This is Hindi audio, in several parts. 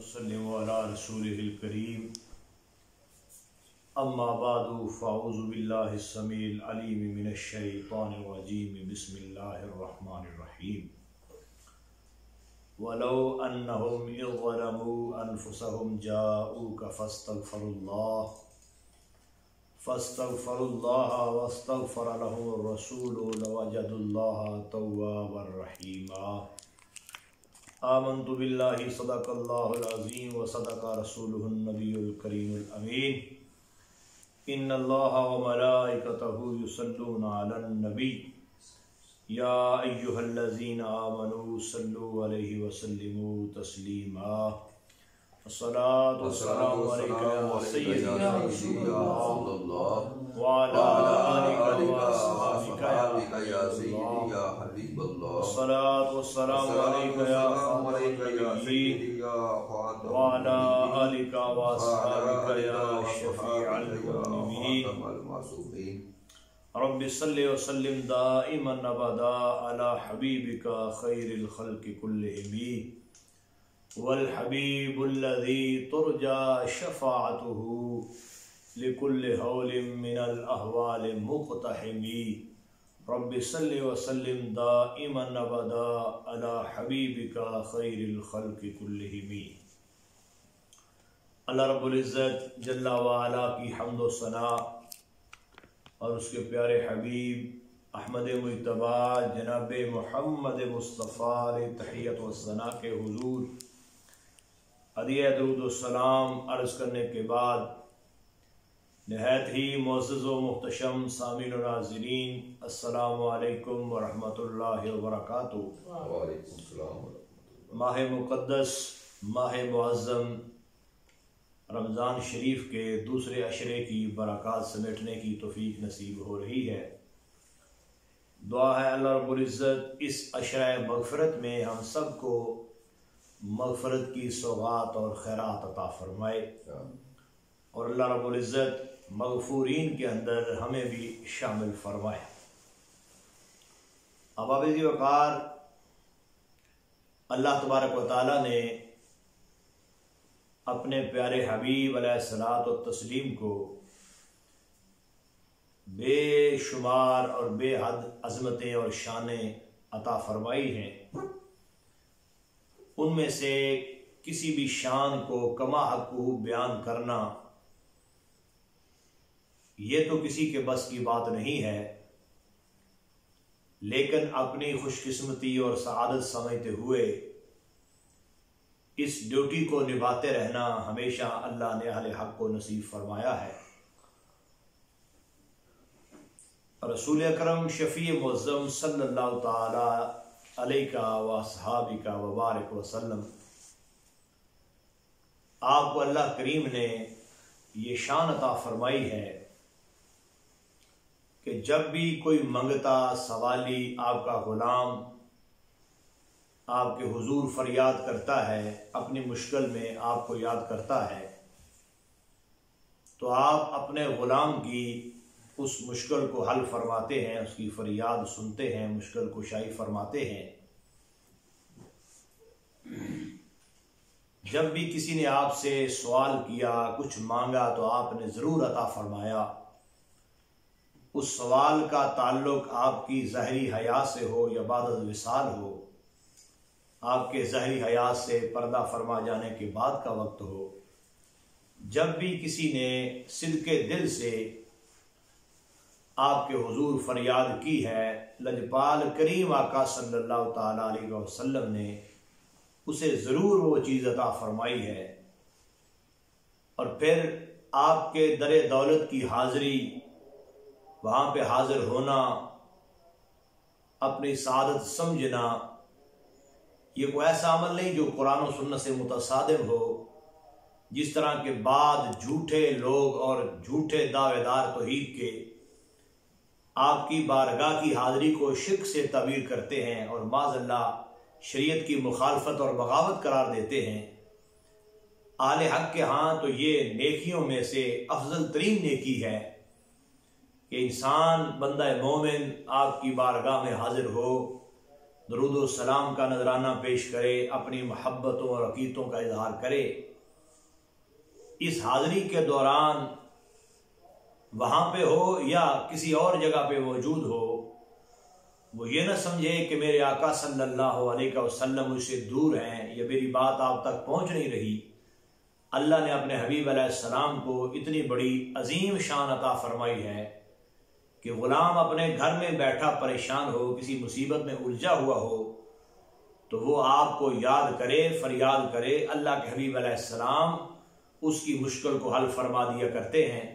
वसल्लिम अला रसूलिहिल करीम अम्मा बादु फ़अऊज़ु बिल्लाहि स्समीइल अलीम मिनश शैतानिर रजीम बिस्मिल्लाहिर रहमानिर रहीम वलौ अन्नहुम इज़ ज़लमू अनफुसहुम जाऊका फस्तग़फ़रुल्लाह वस्तग़फ़र लहुमुर रसूलु लवजदुल्लाह तव्वाबर रहीमा। आमन्तु बिल्लाहि सदक़ल्लाहुल अज़ीम व सदक़ रसूलुहुन नबियुल करीमुल अमीन। इन्नल्लाहा व मलाइकतहु युसल्लूना अलन नबी या अय्युहल्लज़ीना आमनू सल्लु अलैहि व सल्लिमू तस्लीमा। अस्सलातु वस्सलामु अलैका या सय्यदना रसूलल्लाह व अला आलिका व अस्हाबिका या सय्यदी या हबीबल्लाह। अस्सलातु वस्सलामु अलैका या खातमुन व अला आलिका व अस्हाबिका या शफीअल मुज़निबीन। रब्बि सल्लि व सल्लिम दाइमन अबदा अला हबीबिका खैरिल खल्क़ि कुल्लिहिम वल हबीबुल्लज़ी तुरजा शफ़ाअतुहु लिकुल्लि हौलिम मिनल अहवालि मुक़तहिमी। रब्बि सल्लि व सल्लिम दाइमन अबदा अला हबीबिका खैरिल खल्क़ि कुल्लिहिम। अल्लाह रब्बुल इज़्ज़त जल्ला व अला की हम्द व सना और उसके प्यारे हबीब अहमद मुज्तबा जनाब मोहम्मद मुस्तफ़ा तहियत व सना के हुजूर हदिया दुरूद व सलाम अर्ज़ करने के बाद नहायत ही मुअज़्ज़ज़ व मुहतशम सामीन व नाज़रीन अस्सलामु अलैकुम व रहमतुल्लाहि व बरकातुहू। वालेकुम सलाम। माह मुक़द्दस माह मुअज़्ज़म रमज़ान शरीफ के दूसरे अशरे की बरक़ात समेटने की तौफ़ीक नसीब हो रही है। दुआ है अल्लाह रब्बुल इज़्ज़त इस अशरा मग़फ़िरत में हम सब को मग़फ़िरत की सौगात और खैरात अता फ़रमाए और अल्लाह रब्बुल इज़्ज़त मग़फ़ूरीन के अंदर हमें भी शामिल फ़रमाए। अबाबिज़ी वक़ार अल्लाह तबारक व तआला ने अपने प्यारे हबीब अलैहिस्सलातु व तस्लीम को बेशुमार और बेहद अज़मतें और शानें अता फरमाई हैं। उनमें से किसी भी शान को कमा हक़्क़ुहु बयान करना ये तो किसी के बस की बात नहीं है, लेकिन अपनी खुशकिस्मती और सआदत समझते हुए इस ड्यूटी को निभाते रहना हमेशा अल्लाह ने अहले हक़ को नसीब फरमाया है। रसूल अकरम शफ़ी मुअज़्ज़म सल्लल्लाहु ताला अलैका व अस्हाबिका व बारिक वसल्लम आपको अल्लाह करीम ने ये शान अता फरमाई है कि जब भी कोई मंगता सवाली आपका ग़ुलाम आपके हुजूर फरियाद करता है, अपनी मुश्किल में आपको याद करता है, तो आप अपने ग़ुलाम की उस मुश्किल को हल फरमाते हैं, उसकी फरियाद सुनते हैं, मुश्किल कुशाई फरमाते हैं। जब भी किसी ने आपसे सवाल किया, कुछ मांगा, तो आपने ज़रूर अता फरमाया। उस सवाल का ताल्लुक़ आपकी ज़ाहिरी हयात से हो या बाद विसाल हो, आपके ज़ाहिरी हयात से पर्दा फरमा जाने के बाद का वक्त हो, जब भी किसी ने सिद्क़े दिल से आपके हुजूर फरियाद की है, लजपाल करीम आका सल्लल्लाहु ताला अलैहि वसल्लम ने उसे ज़रूर वो चीज़ अता फरमाई है। और फिर आपके दरे दौलत की हाज़िरी, वहाँ पे हाज़िर होना, अपनी सादत समझना, ये कोई ऐसा अमल नहीं जो कुरान और सुन्नत से मुतसादिम हो। जिस तरह के बाद झूठे लोग और झूठे दावेदार तौहीद के आपकी बारगाह की हाज़िरी को शिर्क से तबीर करते हैं और माज़अल्लाह शरीयत की मुखालफत और बगावत करार देते हैं। आले हक के हाँ तो ये नेकियों में से अफजल तरीन नेकी है कि इंसान बंदा मोमिन आपकी बारगाह में हाजिर हो दरूद सलाम का नजराना पेश करे, अपनी मोहब्बतों और अकीदतों का इजहार करे। इस हाज़िरी के दौरान वहाँ पे हो या किसी और जगह पे मौजूद हो, वो ये न समझे कि मेरे आका सल्लल्लाहु अलैहि वसल्लम मुझसे दूर हैं या मेरी बात आप तक पहुँच नहीं रही। अल्लाह ने अपने हबीब अलैहिस्सलाम को इतनी बड़ी अजीम शान अता फरमाई है कि ग़ुलाम अपने घर में बैठा परेशान हो, किसी मुसीबत में उलझा हुआ हो, तो वो आपको याद करे, फरियाद करे। अल्लाह के हबीब अलैहिस्सलाम उसकी मुश्किल को हल फरमा दिया करते हैं।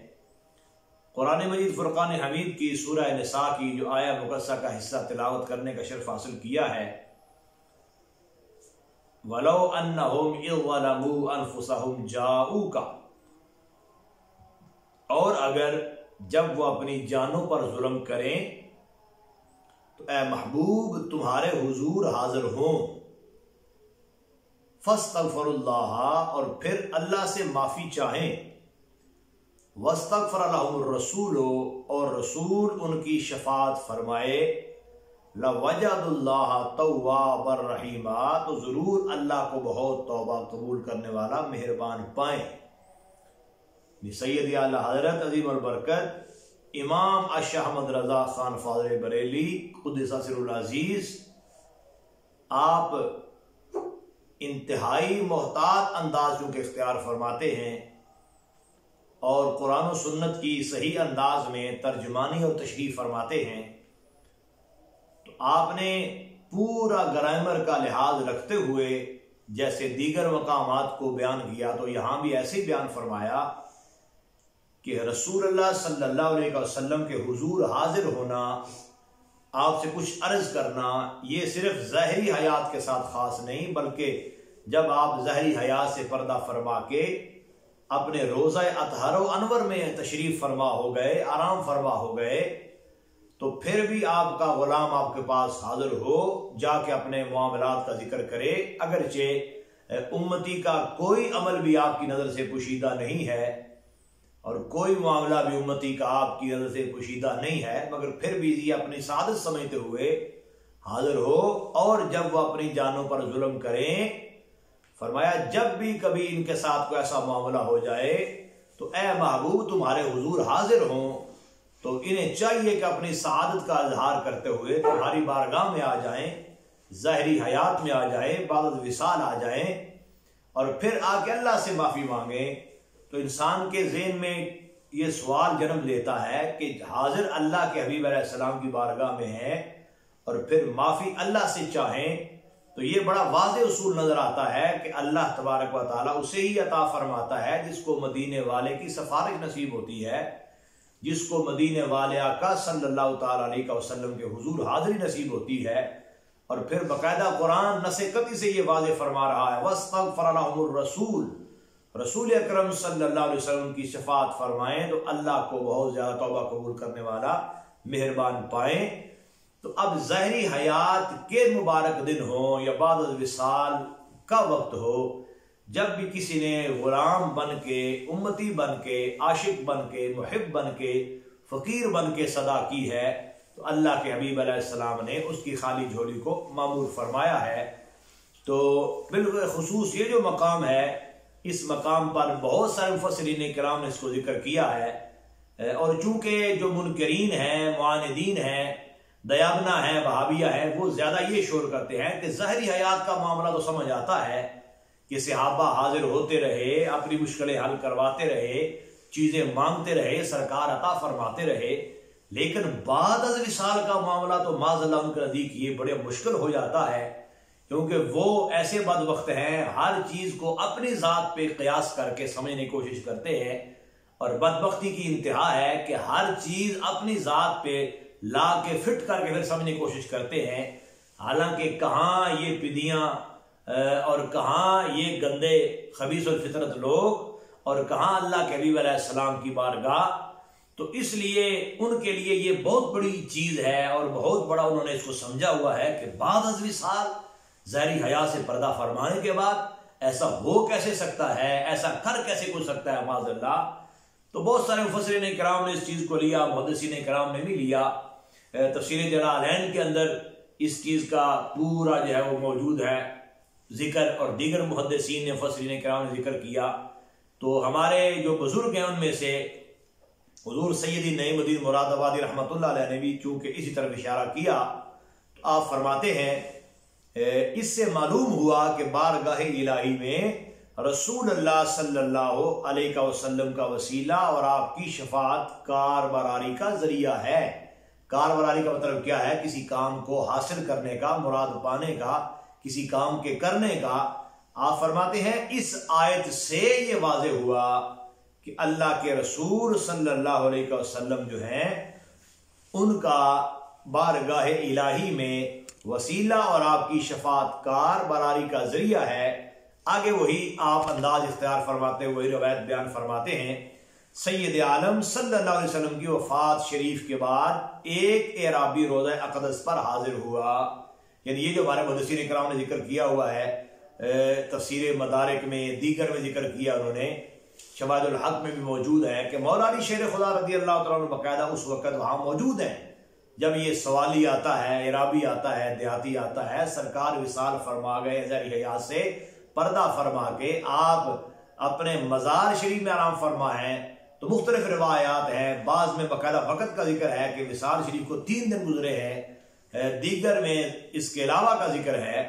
कुरान मजीद फुरक़ान हमीद की सूरह निसा की जो आया मुक़द्दसा का हिस्सा तिलावत करने का शर्फ हासिल किया है, वलो अन्नहुम इज़ ज़लमू अनफुसहुम जाऊका, और अगर जब वो अपनी जानों पर जुल्म करें तो ए महबूब तुम्हारे हुजूर हाजिर हों, फस्तगफिरुल्लाह, और फिर अल्लाह से माफ़ी चाहें, वस्तगफर लहुमुर रसूल, और रसूल उनकी शफात फरमाए, लवजदुल्लाह तव्वाबर रहीमा, तो ज़रूर अल्लाह को बहुत तौबा कबूल करने वाला मेहरबान पाएँ। सैयद आला हज़रत अज़ीम अल बरकत इमाम अशाह अहमद रज़ा खान फ़ाज़िल बरेली क़ुद्दस सिर्रुल अज़ीज़, आप इंतहाई मोहतात अंदाज के इख्तियार फरमाते हैं और कुरान और सुन्नत की सही अंदाज में तर्जुमानी और तशरीह फरमाते हैं, तो आपने पूरा ग्रामर का लिहाज रखते हुए जैसे दीगर मकामात को बयान किया, तो यहाँ भी ऐसे ही बयान फरमाया कि रसूलुल्लाह सल्लल्लाहु अलैहि वसल्लम के हुजूर हाजिर होना, आपसे कुछ अर्ज करना, ये सिर्फ ज़ाहिरी हयात के साथ ख़ास नहीं, बल्कि जब आप ज़ाहिरी हयात से पर्दा फरमा के अपने रोज़ा अतहर अनवर में तशरीफ़ फरमा हो गए, आराम फरमा हो गए, तो फिर भी आपका ग़ुलाम आपके पास हाजिर हो, जाके अपने मामलात का जिक्र करे, अगरचे उम्मती का कोई अमल भी आपकी नज़र से पोशीदा नहीं है और कोई मामला भी उम्मती का आपकी नज़र से पोशीदा नहीं है, मगर फिर भी ये अपनी सादत समझते हुए हाजिर हो। और जब वह अपनी जानों पर जुल्म करें, फरमाया जब भी कभी इनके साथ कोई ऐसा मामला हो जाए तो ए महबूब तुम्हारे हुजूर हाजिर हों, तो इन्हें चाहिए कि अपनी सादत का इजहार करते हुए तुम्हारी बारगाह में आ जाएं, ज़ाहिरी हयात में आ जाएं, बाद विसाल आ जाएं और फिर आके अल्लाह से माफ़ी मांगें। तो इंसान के ज़हन में ये सवाल जन्म लेता है कि हाजिर अल्लाह के हबीब अलैहिस्सलाम की बारगाह में है और फिर माफ़ी अल्लाह से चाहें, तो ये बड़ा वाज़ेह उसूल नज़र आता है कि अल्लाह तबारक व तआला उसे ही अता फरमाता है जिसको मदीने वाले की सफारिश नसीब होती है, जिसको मदीने वाले आका सल्लल्लाहु तआला अलैहि वसल्लम के हुजूर हाज़िरी नसीब होती है। और फिर बाकायदा कुरान नसेकती से ये वाज़ेह फरमा रहा है, वस्तगफर लहुमुर रसूल, रसूल अकरम सल्लल्लाहु अलैहि वसल्लम की शफात फरमाएं, तो अल्लाह को बहुत ज़्यादा तौबा कबूल करने वाला मेहरबान पाएं। तो अब ज़ाहिरी हयात के मुबारक दिन हो या बाद विसाल का वक्त हो, जब भी किसी ने गुलाम बन के, उम्मती बन के, आशिक बन के, मुहिब बन के, फ़कीर बन के सदा की है, तो अल्लाह के हबीब अलैहिस्सलाम ने उसकी खाली झोली को मामूर फरमाया है। तो बिल्कुल खुसूस ये जो मकाम है, इस मकाम पर बहुत सारे मुफस्सिरीन किराम ने इसको जिक्र किया है और चूँकि जो मुनकरीन हैं, मुआनिदीन हैं, दयाबना है, वहाबिया है, वो ज़्यादा ये शोर करते हैं कि ज़ाहिरी हयात का मामला तो समझ आता है कि सहाबा हाजिर होते रहे, अपनी मुश्किलें हल करवाते रहे, चीज़ें मांगते रहे, सरकार अता फरमाते रहे, लेकिन बाद अज़ विसाल का मामला तो माज़अल्लाह उनके नज़दीक ये बड़े मुश्किल हो जाता है, क्योंकि वो ऐसे बदबख्त हैं, हर चीज़ को अपनी ज़ात पे क़यास करके समझने की कोशिश करते हैं और बदबख्ती की इंतहा है कि हर चीज़ अपनी ज़ात पे ला के फिट करके फिर समझने की कोशिश करते हैं। हालांकि कहाँ ये पिदियाँ और कहाँ ये गंदे खबीस और फितरत लोग और कहाँ अल्लाह के हबीब अलैहिस्सलाम की बारगाह। तो इसलिए उनके लिए ये बहुत बड़ी चीज़ है और बहुत बड़ा उन्होंने इसको समझा हुआ है कि बाद अज़ विसाल ज़ाहिरी हया से पर्दा फरमाने के बाद ऐसा हो कैसे सकता है, ऐसा कर कैसे हो सकता है माज़अल्लाह। तो बहुत सारे मुफस्सिरीन किराम ने इस चीज़ को लिया, मुहद्दिसीन किराम ने भी लिया। तफसीर जलालैन के अंदर इस चीज़ का पूरा जो है वो मौजूद है जिक्र, और दीगर मुहद्दिसीन ने मुफस्सिरीन किराम ने जिक्र किया। तो हमारे जो बुजुर्ग हैं उनमें से हुजूर सैयदी नईमुद्दीन मुरादाबादी रहमतुल्लाह अलैह ने भी चूँकि इसी तरफ इशारा किया, तो आप फरमाते हैं इससे मालूम हुआ कि बारगाह इलाही में रसूलुल्लाह सल्लल्लाहु अलैहि वसल्लम का वसीला और आपकी शफाअत कारबरारी का जरिया है। कारबरारी का मतलब क्या है? किसी काम को हासिल करने का, मुराद पाने का, किसी काम के करने का। आप फरमाते हैं इस आयत से ये वाज़े हुआ कि अल्लाह के रसूल सल्लल्लाहु अलैहि वसल्लम जो हैं उनका बारगाह इलाही में वसीला और आपकी शफाअत कारबरारी का जरिया है। आगे वही आप अंदाज इख्तियार फरमाते हुए वही रवायत बयान फरमाते हैं, सैयद आलम सल्लल्लाहु अलैहि वसल्लम की वफात शरीफ के बाद एक एराबी रोज़ा अक़दस पर हाजिर हुआ। यानी ये जो हमारे मुहद्दिसीन इकराम ने जिक्र किया हुआ है, तफसीर मदारिक में, दीगर में जिक्र किया उन्होंने, शवाहिदुल हक में भी मौजूद है कि मौला अली शेर खुदा रज़ी अल्लाह तआला अन्हु बाकायदा उस वक़्त वहाँ मौजूद हैं जब ये सवाली आता है, इराबी आता है, देहाती आता है। सरकार विसाल फरमा गए ज़हरी हयात से पर्दा फरमा के आप अपने मज़ार शरीफ में आराम फरमा है। तो मुख्तलिफ रिवायात हैं, बाज़ में बाकायदा वक़्त का जिक्र है कि विसाल शरीफ को 3 दिन गुजरे हैं, दीगर में इसके अलावा का जिक्र है।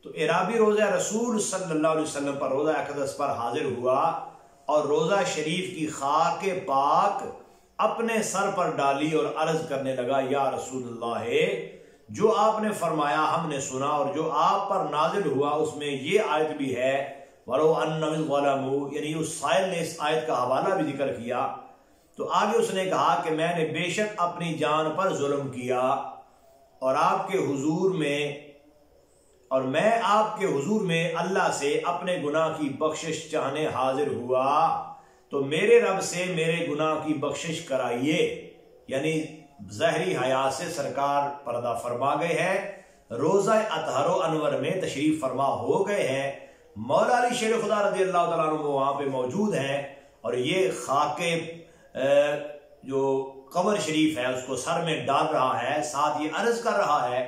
तो इराबी रोज़ा रसूल सल्लल्लाहु अलैहि वसल्लम पर रोज़ा अक़दस पर हाजिर हुआ और रोज़ा शरीफ की खाक पाक अपने सर पर डाली और अर्ज करने लगा, या रसूलुल्लाह, जो आपने फरमाया हमने सुना और जो आप पर नाजिल हुआ उसमें ये आयत भी है, वलो अन्नहुम ज़लमू, यानी उस साइल ने इस आयत का हवाला भी जिक्र किया। तो आगे उसने कहा कि मैंने बेशक अपनी जान पर जुल्म किया और आपके हुजूर में, और मैं आपके हुजूर में अल्लाह से अपने गुनाह की बख्शिश चाहने हाजिर हुआ, तो मेरे रब से मेरे गुनाह की बख्शिश कराइए। यानी ज़हरी हयात से सरकार पर्दा फरमा गए हैं, रोज़ा अतहरो अनवर में तशरीफ फरमा हो गए हैं। मौला अली शेर खुदा रज़ी अल्लाह तआला अन्हु वहाँ पे मौजूद हैं और ये खाके जो कब्र शरीफ है उसको सर में डाल रहा है, साथ ये अर्ज कर रहा है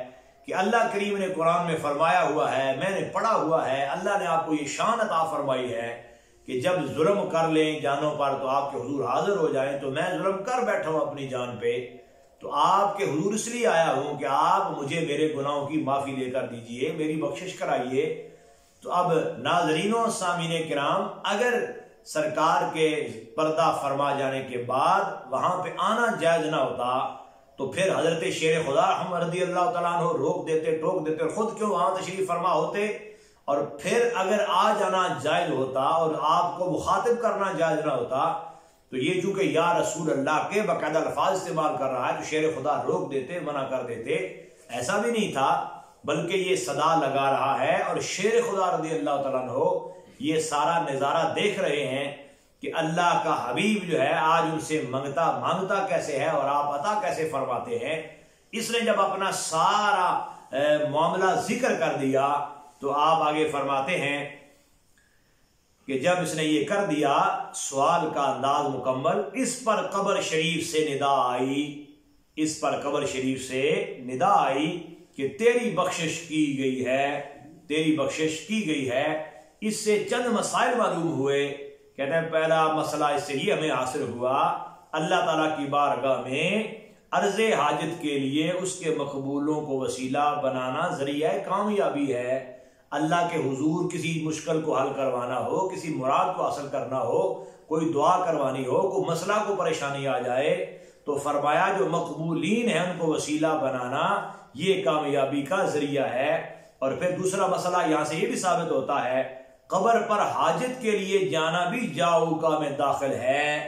कि अल्लाह करीम ने कुरान में फरमाया हुआ है, मैंने पढ़ा हुआ है, अल्लाह ने आपको ये शान अता फरमाई है कि जब जुल्म कर लें जानों पर तो आपके हुजूर हाजिर हो जाएं। तो मैं जुल्म कर बैठा हूँ अपनी जान पे, तो आपके हुजूर इसलिए आया हूँ कि आप मुझे मेरे गुनाहों की माफ़ी लेकर दीजिए, मेरी बख्शिश कराइए। तो अब नाज़रीनों सामीने किराम, अगर सरकार के पर्दा फरमा जाने के बाद वहाँ पे आना जायज़ ना होता तो फिर हज़रत शेर खुदा हम रज़ी अल्लाह तआला अन्हु रोक देते, टोक देते, खुद क्यों वहाँ तशरीफ़ फरमा होते। और फिर अगर आ जाना जायज़ होता और आपको मुखातिब करना जायज़ ना होता, तो ये चूंकि या रसूल अल्लाह के बाकायदा अल्फाज इस्तेमाल कर रहा है तो शेर खुदा रोक देते, मना कर देते। ऐसा भी नहीं था, बल्कि ये सदा लगा रहा है और शेर खुदा रज़ी अल्लाह तआला अन्हु ये सारा नज़ारा देख रहे हैं कि अल्लाह का हबीब जो है आज उनसे मांगता कैसे है और आप अता कैसे फरमाते हैं। इसने जब अपना सारा मामला जिक्र कर दिया तो आप आगे फरमाते हैं कि जब इसने ये कर दिया, सवाल का अंदाज मुकम्मल, इस पर कब्र शरीफ से निदा आई, इस पर कब्र शरीफ से निदा आई कि तेरी बख्शिश की गई है, तेरी बख्शिश की गई है। इससे चंद मसाइल मालूम हुए। कहते हैं पहला मसला इससे ही हमें हासिल हुआ, अल्लाह ताला की बारगाह में अर्ज़े हाजत के लिए उसके मकबूलों को वसीला बनाना ज़रिया कामयाबी है। अल्लाह के हुजूर किसी मुश्किल को हल करवाना हो, किसी मुराद को हासिल करना हो, कोई दुआ करवानी हो, कोई मसला को परेशानी आ जाए, तो फरमाया जो मकबूलीन है उनको वसीला बनाना ये कामयाबी का जरिया है। और फिर दूसरा मसला यहाँ से ये भी साबित होता है, कब्र पर हाजत के लिए जाना भी जाऊका में दाखिल है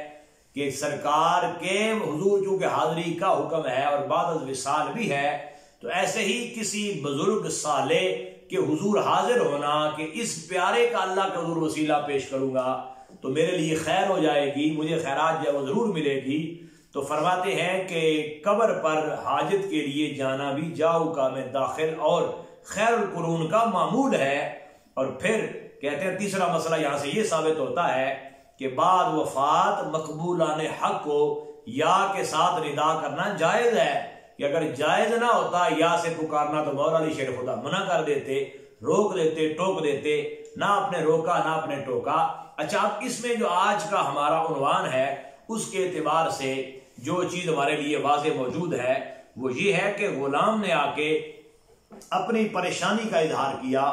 कि सरकार के हुजूर चूंकि हाजिरी का हुक्म है और बाद विसाल भी है, तो ऐसे ही किसी बुजुर्ग साले के हुजूर हाजिर होना कि इस प्यारे का अल्लाह के हुजूर वसीला पेश करूंगा तो मेरे लिए खैर हो जाएगी, मुझे खैरात जो जरूर मिलेगी। तो फरमाते हैं कि कब्र पर हाजत के लिए जाना भी जाऊका में दाखिल और खैरुल कुरून का मामूल है। और फिर कहते हैं तीसरा मसला यहाँ से ये साबित होता है कि बाद वफात मकबूलाने हक को या के साथ निदा करना जायज़ है। कि अगर जायज ना होता या से पुकारना तो मौला अली शेर खुदा मना कर देते, रोक देते, टोक देते, ना आपने रोका ना आपने टोका। अच्छा, अब इसमें जो आज का हमारा उन्वान है उसके एतबार से जो चीज हमारे लिए वाज़े मौजूद है वो ये है कि गुलाम ने आके अपनी परेशानी का इजहार किया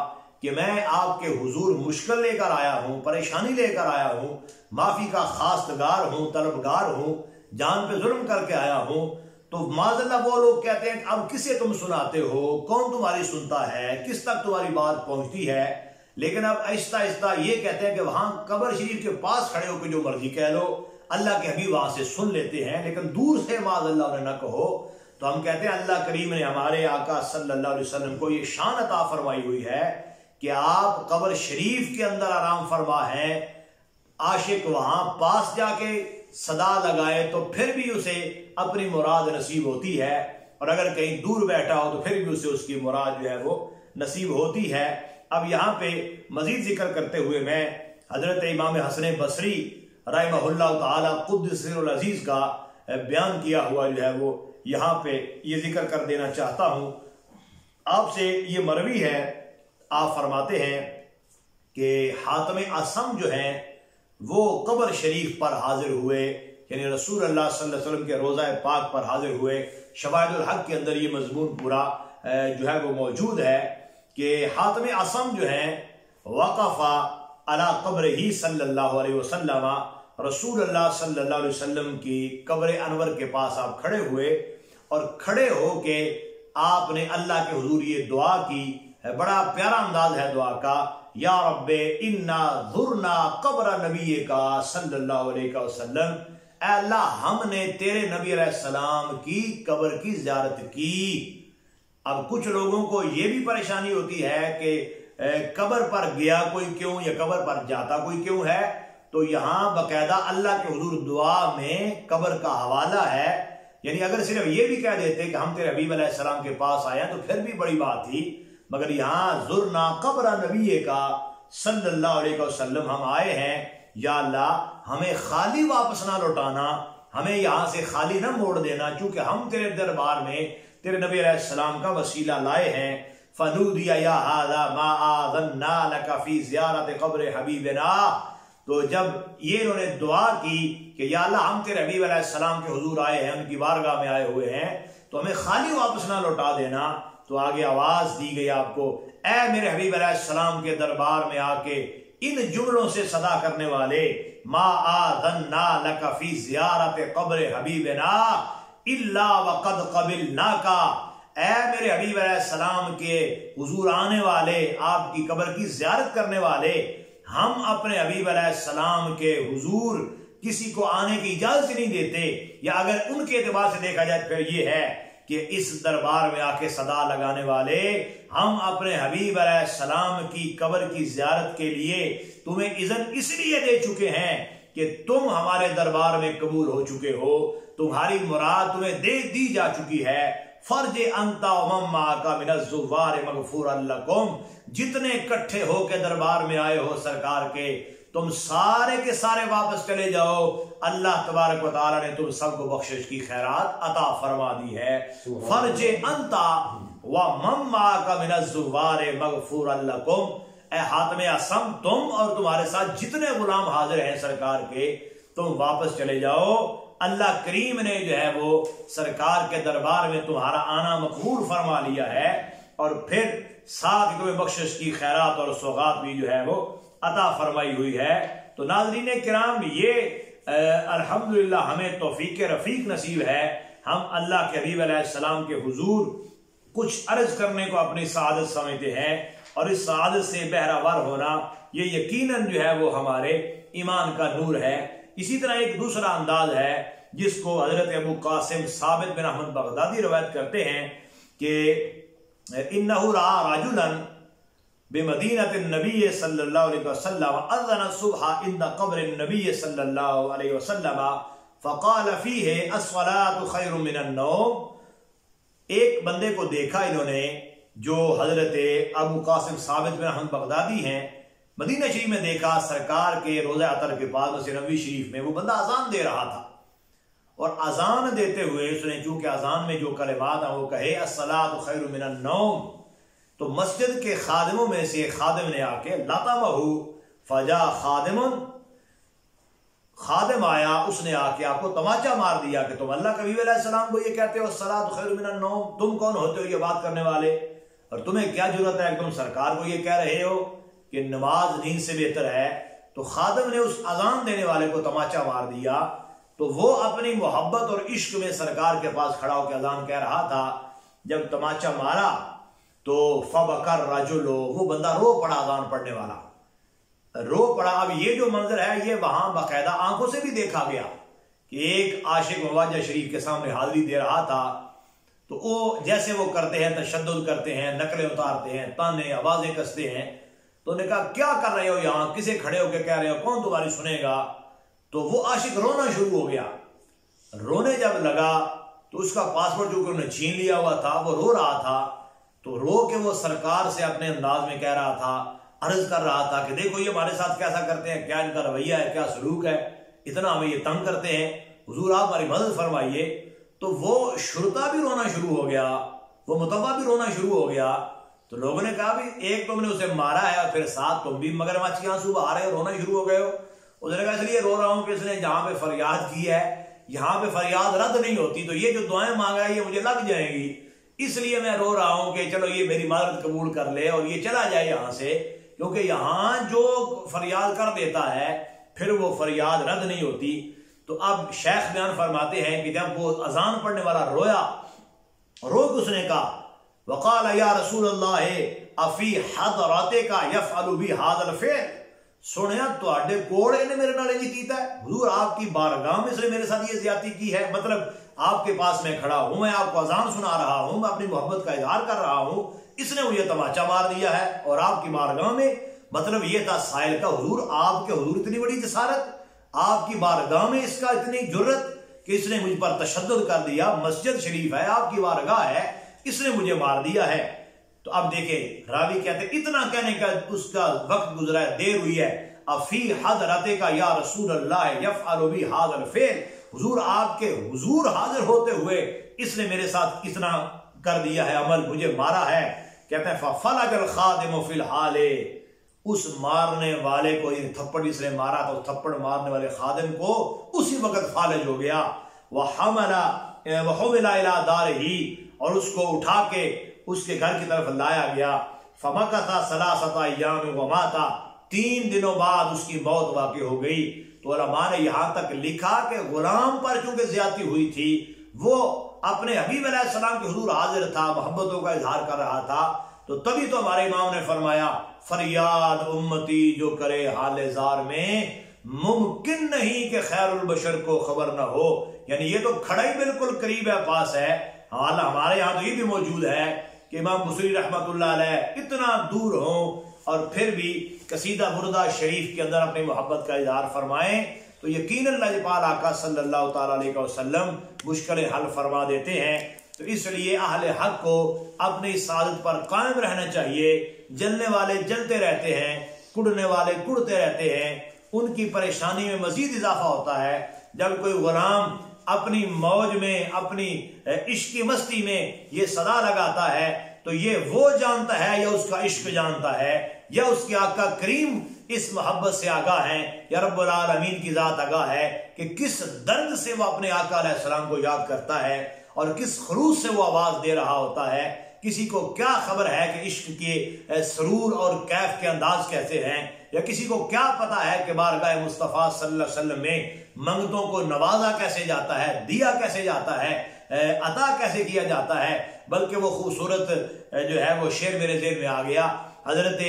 कि मैं आपके हुजूर मुश्किल लेकर आया हूं, परेशानी लेकर आया हूं, माफी का खास्तगार हूं, तलबगार हूं, जान पे जुल्म करके आया हूं। तो माज़ल्लाह वो लोग कहते हैं कि अब किसे तुम सुनाते हो, कौन तुम्हारी सुनता है, किस तक तुम्हारी बात पहुंचती है। लेकिन अब आहिस्ता आहिस्ता ये कहते हैं कि वहां कब्र शरीफ के पास खड़े होकर जो मर्जी कह लो, अल्लाह के हबीब वहां से सुन लेते हैं, लेकिन दूर से माज़ल्लाह उन्हें न कहो। तो हम कहते हैं अल्लाह करीम ने हमारे आका सल्लल्लाहु अलैहि वसल्लम को ये शान अता फरमाई हुई है कि आप कब्र शरीफ के अंदर आराम फरमा हैं। आशिक वहां पास जाके सदा लगाए तो फिर भी उसे अपनी मुराद नसीब होती है, और अगर कहीं दूर बैठा हो तो फिर भी उसे उसकी मुराद जो है वो नसीब होती है। अब यहाँ पे मजीद जिक्र करते हुए मैं हजरत इमाम हसन बसरी रहमहुल्लाह ताला कुद्दसिल अजीज का बयान किया हुआ जो है वो यहाँ पे ये जिक्र कर देना चाहता हूँ आपसे। ये मरवी है, आप फरमाते हैं कि हातम असम जो है वो कब्र शरीफ पर हाजिर हुए, यानी रसूल अल्लाह सल्लल्लाहु अलैहि वसल्लम के रोज़ा पाक पर हाजिर हुए। शवाहिदुल हक के अंदर ये मजमून पूरा जो है वो मौजूद है कि हातम असम जो है वक़फ़ा अला कब्र ही सल्लल्लाहु अलैहि वसल्लम, रसूल अल्लाह सल्लल्लाहु अलैहि वसल्लम की कब्र अनवर के पास आप खड़े हुए और खड़े होके आपने अल्लाह के हुजूर ये दुआ की। बड़ा प्यारा अंदाज है दुआ का, या रब्बे इन्ना ज़ुरना कब्र नबी का सल्लल्लाहु अलैहि वसल्लम, अल्लाह हमने तेरे नबी अलैहिस्सलाम की कब्र की ज़ियारत की। अब कुछ लोगों को यह भी परेशानी होती है कि कब्र पर गया कोई क्यों या कब्र पर जाता कोई क्यों है। तो यहां बकायदा अल्लाह के हुजूर दुआ में कब्र का हवाला है, यानी अगर सिर्फ ये भी कह देते कि हम तेरे हबीब अलैहिस्सलाम के पास आए तो फिर भी बड़ी बात थी, मगर यहां ज़ुरना कब्र नबी का सल्लल्लाहु अलैहि वसल्लम, हम आए हैं, या अल्लाह हमें खाली वापस ना लौटाना, हमें यहां से खाली ना मोड़ देना, क्योंकि हम तेरे दरबार में तेरे नबी अलैहिस्सलाम का वसीला लाए हैं। फनूदिया या हादा मा आज़न्ना लका फी ज़ियारत कब्र हबीबिना। तो जब ये इन्होंने दुआ की कि या अल्लाह हम तेरे हबीब अलैहिस्सलाम के हुजूर आए हैं, उनकी बारगाह में आए हुए हैं, तो हमें खाली वापस ना लौटा देना। तो आगे आवाज दी गई आपको, ऐ मेरे हबीब अलैहिस्सलाम के दरबार में आके इन जुमलों से सदा करने वाले, मा आज़न्ना लका फी ज़ियारत कब्र हबीबिना इल्ला वक़द क़बिलना का, ऐ मेरे हबीब अलैहिस्सलाम के हुजूर आने वाले, आपकी कब्र की ज़ियारत करने वाले, हम अपने हबीब अलैहिस्सलाम के हुजूर किसी को आने की इजाजत नहीं देते। या अगर उनके एतबार से देखा जाए फिर ये है कि इस दरबार में आके सदा लगाने वाले, हम अपने हबीब अलैहिस्सलाम की कब्र की ज़ियारत के लिए तुम्हें इज़्न इसलिए दे चुके हैं कि तुम हमारे दरबार में कबूल हो चुके हो, तुम्हारी मुराद तुम्हें दे दी जा चुकी है। फर्ज अंता मम्मा का मिनज़्ज़ुवार मग़फ़ूरन लकुम, जितने इकट्ठे होके दरबार में आए हो सरकार के, तुम सारे के सारे वापस चले जाओ, अल्लाह तबारक व तआला ने तुम सबको बख्शिश की खैरात अता फरमा दी है। फर्ज अंता व मम्मा का मिनज़्ज़ुवार मग़फ़ूरन लकुम, ए हातमे असम, तुम और तुम्हारे साथ जितने गुलाम हाजिर हैं सरकार के, तुम वापस चले जाओ। अल्लाह करीम ने जो है वो सरकार के दरबार में तुम्हारा आना मकबूल फरमा लिया है, और फिर साथ तुम्हें बख्शिश की खैरात और सौगात भी जो है वो अता फरमाई हुई है। तो नाज़रीन किराम, ये अल्हम्दुलिल्लाह हमें तौफीक रफीक नसीब है, हम अल्लाह के हबीब अलैहिस्सलाम के हुजूर कुछ अर्ज करने को अपनी सआदत समझते हैं, और इस सआदत से बहरावर होना ये यकीनन जो है वो हमारे ईमान का नूर है। इसी तरह एक दूसरा अंदाज है जिसको हजरत अबू कासिम साबित बिन अहमद बगदादी रवायत करते हैं कि इन्नहु रआ रजुलन बिमदीनतिन नबी सल्लल्लाहु अलैहि वसल्लम अज़्ज़न सुबह इंद क़ब्र नबी सल्लल्लाहु अलैहि वसल्लम फ़क़ाल फ़ीहि अस्सलातु खैरुम मिनन नौम। एक बंदे को देखा इन्होंने जो हजरत अबू कासिम साबित बिन अहमद बगदादी हैं, मदीना शरीफ में देखा सरकार के रोज़ा अतर के पास मस्जिद नबवी शरीफ में वो बंदा अज़ान दे रहा था, और अजान देते हुए उसने, चूंकि अजान में जो कलिमात हैं वो कहे अस्सलातु खैरुम मिनन नौम, तो मस्जिद के खादिमों में से खादिम ने आके लतमहु फजा खादिमुन, खादिम आया, उसने आके आपको तमाचा मार दिया कि तुम अल्लाह के नबी अलैहिस्सलाम को ये कहते हो अस्सलातु खैरुम मिनन नौम, तुम कौन होते हो ये बात करने वाले, और तुम्हें क्या जरूरत है कि तुम सरकार को ये कह रहे हो कि नमाज नींद से बेहतर है। तो खादिम ने उस अजान देने वाले को तमाचा मार दिया। तो वो अपनी मोहब्बत और इश्क में सरकार के पास खड़ा होकर अजान कह रहा था। जब तमाचा मारा तो फबकर रजुलो, वो बंदा रो पड़ा, अजान पढ़ने वाला रो पड़ा। अब ये जो मंजर है ये वहां बाकायदा आंखों से भी देखा गया कि एक आशिक मवाजा शरीफ के सामने हाजिरी दे रहा था, तो वो जैसे वो करते हैं, तशद्दुद करते हैं, नकलें उतारते हैं, ताने आवाजें कसते हैं। तो उन्होंने कहा क्या कर रहे हो यहाँ, किसे खड़े होकर कह रहे हो, कौन तुम्हारी सुनेगा। तो वो आशिक रोना शुरू हो गया। रोने जब लगा तो उसका पासपोर्ट जो कि उन्होंने छीन लिया हुआ था वो रो रहा था। तो रो के वो सरकार से अपने अंदाज में कह रहा था, अर्ज कर रहा था कि देखो ये हमारे साथ कैसा करते हैं, क्या इनका रवैया है, क्या सलूक है, इतना हमें ये तंग करते हैं, हुजूर आप हमारी मदद फरमाइए। तो वो शुरता भी रोना शुरू हो गया, वो मुतब्बा भी रोना शुरू हो गया। तो लोगों ने कहा भी एक तुमने उसे मारा है और फिर साथ तुम भी मगरमच्छ के आंसू बहा रहे हो, रोना शुरू हो गए हो। उसने कहा इसलिए रो रहा हूं कि इसने जहां पे फरियाद की है यहां पे फरियाद रद्द नहीं होती, तो ये जो दुआएं मांगा है ये मुझे लग जाएंगी, इसलिए मैं रो रहा हूं कि चलो ये मेरी मदद कबूल कर ले और ये चला जाए यहां से, क्योंकि यहां जो फरियाद कर देता है फिर वो फरियाद रद्द नहीं होती। तो अब शेख बयान फरमाते हैं कि जब वो अजान पढ़ने वाला रोया, रो के उसने कहा वक़ाल या रसूल अल्लाह अफी हदराते का यफ़अलु बि हादल फ़िअल, सुनिया तुहाडे कोल इन्हें मेरे नाल इंज कीता है, हुजूर आपकी बारगाह में इसने मेरे साथ ये ज्यादती की है। मतलब आपके पास मैं खड़ा हूं, मैं आपको अजान सुना रहा हूं, मैं अपनी मोहब्बत का इजहार कर रहा हूं, इसने मुझे तमाचा मार दिया है और आपकी बारगाह में। मतलब ये था साइल का, हुजूर आपके हुजूर इतनी बड़ी जसारत, आपकी बारगाह में इसका इतनी जुर्रत कि इसने मुझ पर तशद्दुद कर दिया, मस्जिद शरीफ है, आपकी बारगाह है, इसने मुझे मार दिया है। तो अब देखे रावी कहते इतना कहने का उसका वक्त गुजरा है, देर हुई है। अफी हदरते का या रसूल अल्लाह यफ़अलु बि हाज़ल फ़िअल, हुजूर आपके हुजूर हाजिर होते हुए इसने मेरे साथ इतना कर दिया है, अमल मुझे मारा है। कहते हैं फफ़लजल खादिमु फ़िल हाले, उस मारने वाले को, ये थप्पड़ इसने मारा तो थप्पड़ मारने वाले खादिम को उसी वक्त फालिज हो गया। वह हुमिला इला दारिही, और उसको उठा के उसके घर की तरफ लाया गया। फमकथा सलासता अय्याम व माता, 3 दिनों बाद उसकी मौत वाक़ई हो गई। तो उलमा ने यहां तक लिखा कि गुलाम पर चूंकि ज्यादती हुई थी, वो अपने हबीब अलैहिस्सलाम के हुजूर हाजिर था, मोहब्बतों का इजहार कर रहा था, तो तभी तो हमारे इमाम ने फरमाया फरियाद उम्मती जो करे हाले जार में, मुमकिन नहीं कि खैरुल बशर को खबर ना हो। यानी ये तो खड़ा ही बिल्कुल करीब है, पास है। हाल हमारे यहाँ तो ये भी मौजूद है कि इमाम बुसरी रहमतुल्लाह अलैह इतना दूर हो और फिर भी कसीदा बुरदा शरीफ के अंदर अपनी मोहब्बत का इजहार फरमाएं, तो यकीनन लजपाल आका सल्लल्लाहु ताला अलैहि वसल्लम मुश्किलें हल फरमा देते हैं। तो इसलिए अहले हक को अपनी सादत पर कायम रहना चाहिए। जलने वाले जलते रहते हैं, कुड़ने वाले कुड़ते रहते हैं, उनकी परेशानी में मजीद इजाफा होता है। जब कोई गुलाम अपनी मौज में, अपनी इश्क की मस्ती में ये सदा लगाता है, तो ये वो जानता है या उसका इश्क जानता है या उसके आका करीम इस मोहब्बत से आगाह है या रब्बुल आलमीन की जात आगाह है कि किस दर्द से वो अपने आका अलैहिस्सलाम को याद करता है और किस खरूज से वो आवाज दे रहा होता है। किसी को क्या खबर है कि इश्क के सरूर और कैफ के अंदाज कैसे हैं, या किसी को क्या पता है कि बारगाह मुस्तफ़ा सल्लल्लाहु अलैहि वसल्लम में मंगतों को नवाजा कैसे जाता है, दिया कैसे जाता है, अता कैसे किया जाता है। बल्कि वो खूबसूरत जो है वो शेर मेरे ज़हन में आ गया। हजरत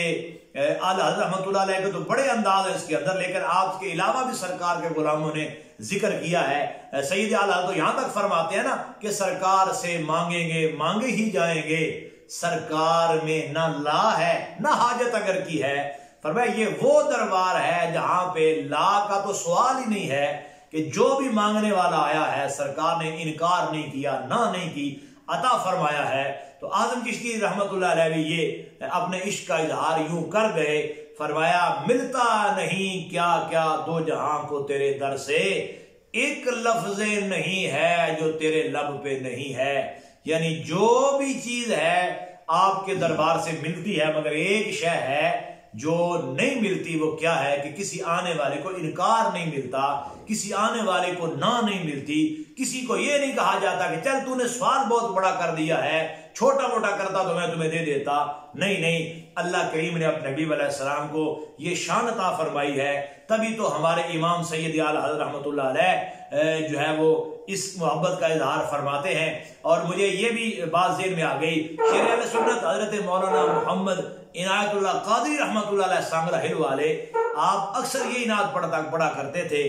आला रहमतुल्लाह अलैह के तो बड़े अंदाज है इसके अंदर, लेकिन आपके अलावा भी सरकार के गुलामों ने जिक्र किया है। सईद आला तो यहां तक फरमाते हैं ना कि सरकार से मांगेंगे मांगे ही जाएंगे, सरकार में ना ला है ना हाजत अगर की है। फरमाया ये वो दरबार है जहां पे ला का तो सवाल ही नहीं है, कि जो भी मांगने वाला आया है सरकार ने इनकार नहीं किया, ना नहीं की, अता फरमाया है। तो आजम चिश्ती रहमतुल्लाह अलैह भी ये अपने इश्क का इजहार यूं कर गए, फरमाया मिलता नहीं क्या क्या दो जहां को तेरे दर से, एक लफ्ज नहीं है जो तेरे लब पे नहीं है। यानी जो भी चीज है आपके दरबार से मिलती है, मगर एक शय है जो नहीं मिलती। वो क्या है कि किसी आने वाले को इनकार नहीं मिलता, किसी आने वाले को ना नहीं मिलती। किसी को यह नहीं कहा जाता कि चल तूने सवाल बहुत बड़ा कर दिया है, छोटा मोटा करता तो मैं तुम्हें दे देता। नहीं नहीं, अल्लाह करीम ने अपने नबी अलैहिस्सलाम को ये शान अता फरमाई है। तभी तो हमारे इमाम सैयद आला हज़रत रहमतुल्लाह अलैह जो है वो इस मोहब्बत का इजहार फरमाते हैं। और मुझे ये भी बात ज़हन में आ गई, शेर अहले सुन्नत हज़रत मौलाना मोहम्मद इनायतुल्लाह कादरी रहमतुल्लाह अलैह सांगलाहिल वाले आप अक्सर ये नात पढ़ा करते थे,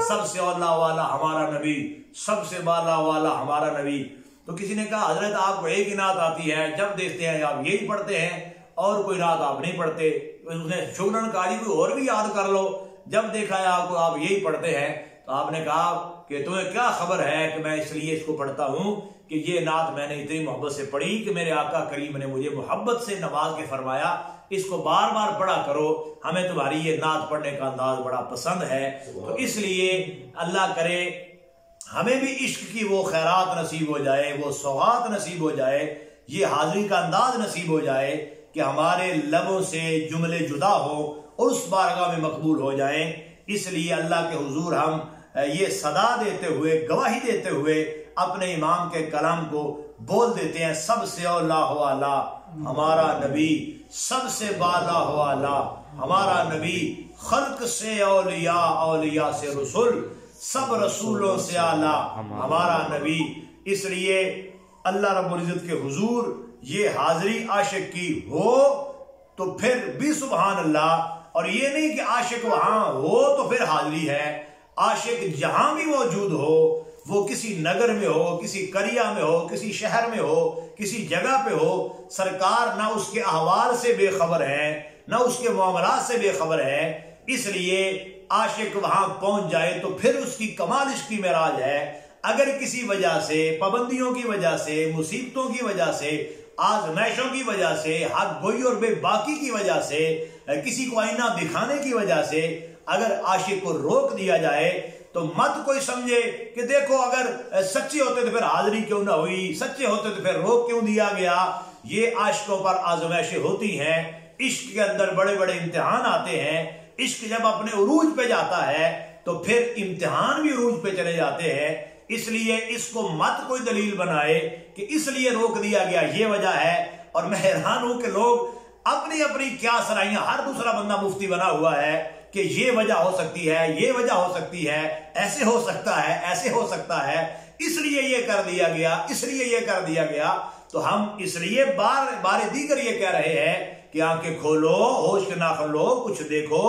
सबसे औला वाला हमारा नबी, सबसे बाला वाला हमारा नबी। तो किसी ने कहा हजरत आपको एक ही नात आती है, जब देखते हैं आप यही पढ़ते हैं और कोई नात आप नहीं पढ़ते। उसने शुगरन कारी कोई और भी याद कर लो, जब देखा है आपको आप यही पढ़ते हैं। तो आपने कहा कि तुम्हें क्या खबर है कि मैं इसलिए इसको पढ़ता हूं कि ये नात मैंने इतनी मोहब्बत से पढ़ी कि मेरे आका करीम ने मुझे मोहब्बत से नवाज के फरमाया इसको बार बार पढ़ा करो, हमें तुम्हारी ये नात पढ़ने का अंदाज बड़ा पसंद है। तो इसलिए अल्लाह करे हमें भी इश्क की वो खैरात नसीब हो जाए, वो सौगात नसीब हो जाए, ये हाजिरी का अंदाज नसीब हो जाए कि हमारे लबों से जुमले जुदा हो और उस बारगाह में मकबूल हो जाएं। इसलिए अल्लाह के हुजूर हम ये सदा देते हुए, गवाही देते हुए अपने इमाम के कलाम को बोल देते हैं, सबसे औला हो आला हमारा नबी, सबसे बाला हो आला हमारा नबी, खल्क से औलिया, औलिया से रसूल, सब रसूलों से आला हमारा नबी। इसलिए अल्लाह रब्बुल इज्जत के हुजूर ये हाजिरी आशिक की हो तो फिर भी सुभान अल्लाह। और ये नहीं कि आशिक वहां हो तो फिर हाजिरी है। आशिक जहां भी मौजूद हो, वो किसी नगर में हो, किसी करिया में हो, किसी शहर में हो, किसी जगह पे हो, सरकार ना उसके अहवाल से बेखबर है, ना उसके मामलात से बेखबर है। इसलिए आशिक वहां पहुंच जाए तो फिर उसकी कमाल इसकी मेराज है। अगर किसी वजह से, पाबंदियों की वजह से, मुसीबतों की वजह से, आजमाइशों की वजह से, हक गोई और बेबाकी की वजह से, किसी को आईना दिखाने की वजह से अगर आशिक को रोक दिया जाए तो मत कोई समझे कि देखो अगर सच्चे होते तो फिर हाजिरी क्यों ना हुई, सच्चे होते तो फिर रोक क्यों दिया गया। ये आशिकों पर आजमाइशें होती हैं, इश्क के अंदर बड़े बड़े इम्तिहान आते हैं। इश्क जब अपने उरूज पे जाता है तो फिर इम्तिहान भी उरूज पे चले जाते हैं। इसलिए इसको मत कोई दलील बनाए कि इसलिए रोक दिया गया, ये वजह है। और मैं हैरान हूं कि लोग अपनी अपनी क्या सराइयां, हर दूसरा बंदा मुफ्ती बना हुआ है कि ये वजह हो सकती है, ये वजह हो सकती है, ऐसे हो सकता है, ऐसे हो सकता है, इसलिए ये कर दिया गया, इसलिए ये कर दिया गया। तो हम इसलिए बार बार दीगर ये कह रहे हैं कि आंखें खोलो, होश के ना खोलो, कुछ देखो,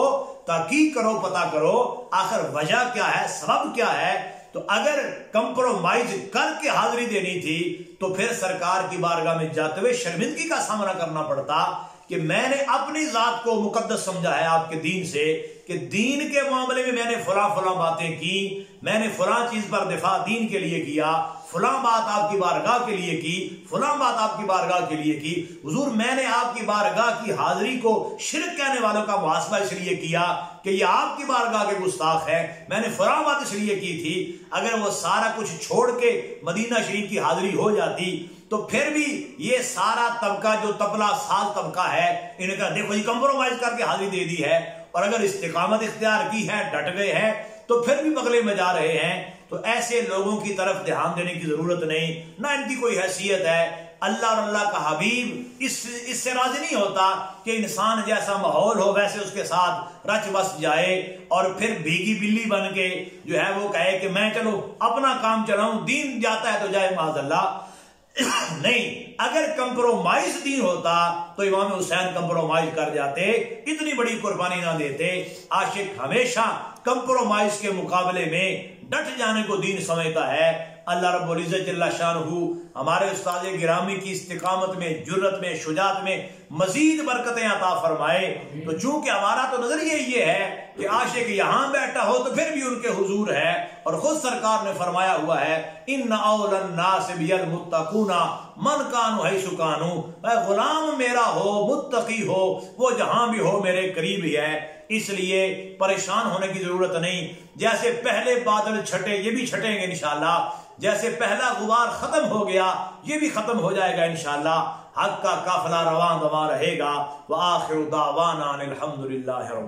ताकीद करो, पता करो आखिर वजह क्या है, सबब क्या है। तो अगर कंप्रोमाइज करके हाजिरी देनी थी तो फिर सरकार की बारगाह में जाते हुए शर्मिंदगी का सामना करना पड़ता कि मैंने अपनी जात को मुकद्दस समझा है आपके दीन से, कि दीन के मामले में मैंने फलां फलां बातें की, मैंने फलां चीज पर दिफा दीन के लिए किया, फलां बात आपकी बारगाह के लिए की, फलां बात आपकी बारगाह के लिए की। हुजूर मैंने आपकी बारगाह की हाजिरी को शिरक कहने वालों का मुहासबा इसलिए किया कि ये आपकी बारगाह के गुस्ताख है, मैंने फलां बात इसलिए की थी। अगर वो सारा कुछ छोड़ के मदीना शरीफ की हाजिरी हो जाती तो फिर भी ये सारा तबका जो तबला साल तबका है, इनका देखो ये कंप्रोमाइज करके हाजिरी दे दी है। और अगर इस्तिकामत इख्तियार की है, डट गए हैं, तो फिर भी बगले में जा रहे हैं। तो ऐसे लोगों की तरफ ध्यान देने की जरूरत नहीं, ना इनकी कोई हैसियत है। अल्लाह और अल्लाह का हबीब इससे राजी नहीं होता कि इंसान जैसा माहौल हो वैसे उसके साथ रच बस जाए और फिर भीगी बिल्ली बन के जो है वो कहे कि मैं चलो अपना काम चलाऊं, दीन जाता है तो जाए माज़अल्लाह। नहीं, अगर कंप्रोमाइज दीन होता तो इमाम हुसैन कंप्रोमाइज कर जाते, इतनी बड़ी कुर्बानी ना देते। आशिक हमेशा कंप्रोमाइज के मुकाबले में डट जाने को दीन समझता है। अल्लाह रब्बुल इज्जत जल्ला शानहू हमारे उस्ताद गिरामी की इस्तिकामत में, जुर्रत में, शुजात में मजीद बरकतें अता फरमाए। तो चूंकि हमारा तो नजरिया ये है कि आशिक यहाँ बैठा हो तो फिर भी उनके हुजूर है, और खुद सरकार ने फरमाया हुआ है इन औलन नास बियल मुत्तकूना मन कानू है सुकानू, गुलाम मेरा हो, मुत्तकी हो, वो जहां भी हो मेरे करीब ही है। इसलिए परेशान होने की जरूरत नहीं। जैसे पहले बादल छटे, ये भी छटेंगे इंशाअल्लाह। जैसे पहला गुबार खत्म हो गया, ये भी खत्म हो जाएगा इंशाअल्लाह। हक का काफिला रवां दवा रहेगा। व आखिरु दावाना अनिल हम्दुलिल्लाहि।